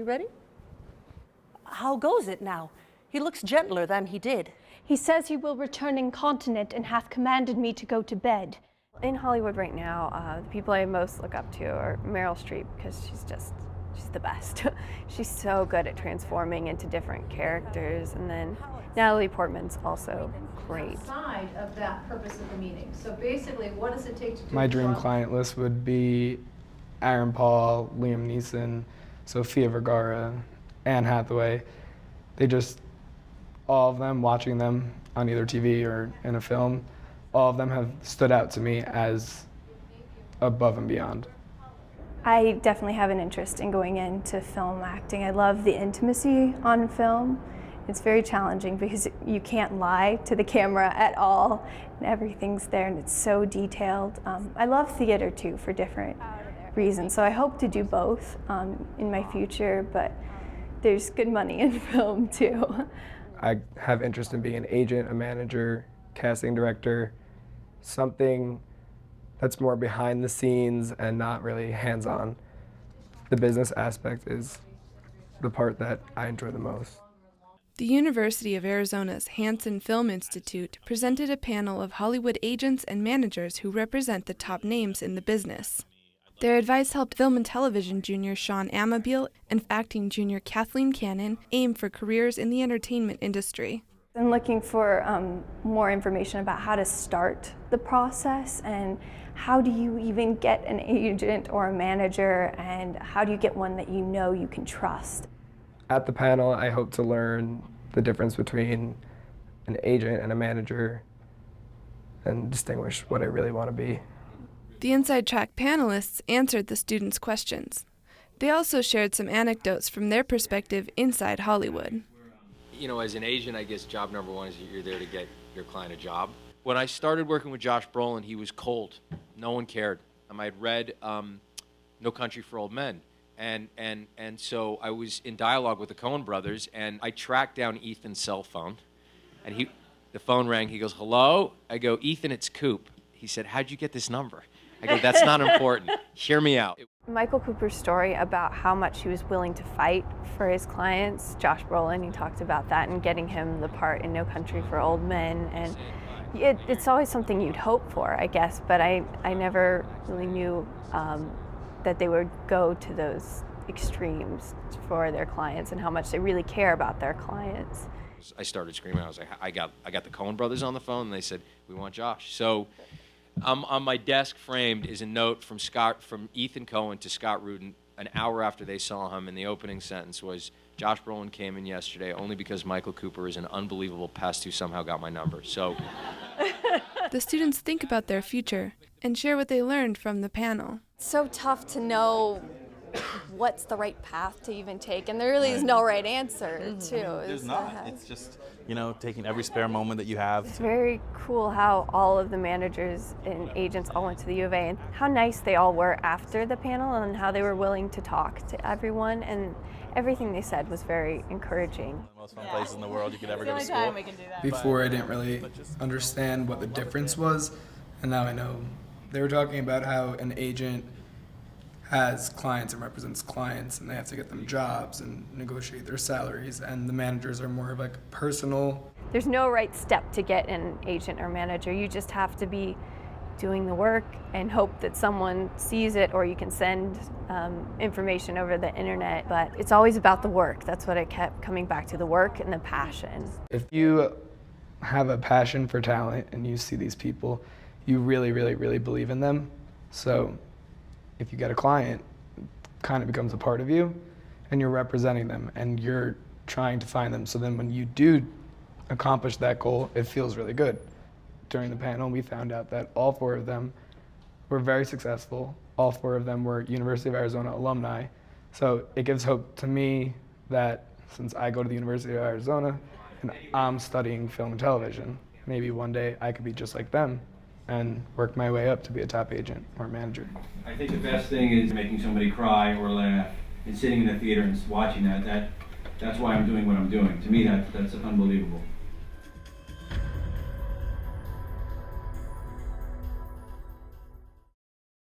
you ready? How goes it now? He looks gentler than he did. He says he will return incontinent and hath commanded me to go to bed. In Hollywood right now, the people I most look up to are Meryl Streep, because she's the best. She's so good at transforming into different characters, and then Natalie Portman's also great. Side of that purpose of the meeting. So basically, what does it take to do My the dream job? client list would be Aaron Paul, Liam Neeson, Sofia Vergara, Anne Hathaway. All of them, watching them on either TV or in a film, all of them have stood out to me as above and beyond. I definitely have an interest in going into film acting. I love the intimacy on film. It's very challenging because you can't lie to the camera at all, and everything's there and it's so detailed. I love theater too for different reasons, so I hope to do both in my future, but there's good money in film too. I have interest in being an agent, a manager, casting director, something that's more behind the scenes and not really hands-on. The business aspect is the part that I enjoy the most. The University of Arizona's Hanson Film Institute presented a panel of Hollywood agents and managers who represent the top names in the business. Their advice helped film and television junior Sean Amabile and acting junior Kathleen Cannon aim for careers in the entertainment industry. I'm looking for more information about how to start the process and how do you even get an agent or a manager, and how do you get one that you know you can trust. At the panel, I hope to learn the difference between an agent and a manager and distinguish what I really want to be. The Inside Track panelists answered the students' questions. They also shared some anecdotes from their perspective inside Hollywood. You know, as an agent, I guess job number one is that you're there to get your client a job. When I started working with Josh Brolin, he was cold. No one cared. I had read No Country for Old Men. And so I was in dialogue with the Coen brothers, and I tracked down Ethan's cell phone. And the phone rang. He goes, "Hello?" I go, "Ethan, it's Coop." He said, "How'd you get this number?" I go, "That's not important. Hear me out." Michael Cooper's story about how much he was willing to fight for his clients, Josh Brolin, he talked about that and getting him the part in No Country for Old Men. And it's always something you'd hope for, I guess, but I never really knew that they would go to those extremes for their clients and how much they really care about their clients. I started screaming. I was like, I got the Coen brothers on the phone, and they said, "We want Josh." So on my desk framed is a note from Ethan Coen to Scott Rudin an hour after they saw him, and the opening sentence was, "Josh Brolin came in yesterday only because Michael Cooper is an unbelievable pest who somehow got my number." So The students think about their future and share what they learned from the panel. It's so tough to know what's the right path to even take, and there really is no right answer, too. There's not. It's just, taking every spare moment that you have. It's very cool how all of the managers and agents all went to the U of A, and how nice they all were after the panel, and how they were willing to talk to everyone, and everything they said was very encouraging. One of the most fun places in the world you could ever go to school. Before I didn't really understand what the difference was, and now I know. They were talking about how an agent has clients and represents clients, and they have to get them jobs and negotiate their salaries, and the managers are more of like personal. There's no right step to get an agent or manager. You just have to be doing the work and hope that someone sees it, or you can send information over the internet. But it's always about the work. That's what I kept coming back to, the work and the passion. If you have a passion for talent and you see these people, you really, really, really believe in them. So if you get a client, it kind of becomes a part of you, and you're representing them, and you're trying to find them. So then when you do accomplish that goal, it feels really good. During the panel, we found out that all 4 of them were very successful. All 4 of them were University of Arizona alumni. So it gives hope to me that since I go to the University of Arizona and I'm studying film and television, maybe one day I could be just like them and work my way up to be a top agent or manager. I think the best thing is making somebody cry or laugh and sitting in the theater and watching that. That's why I'm doing what I'm doing. To me, that's unbelievable.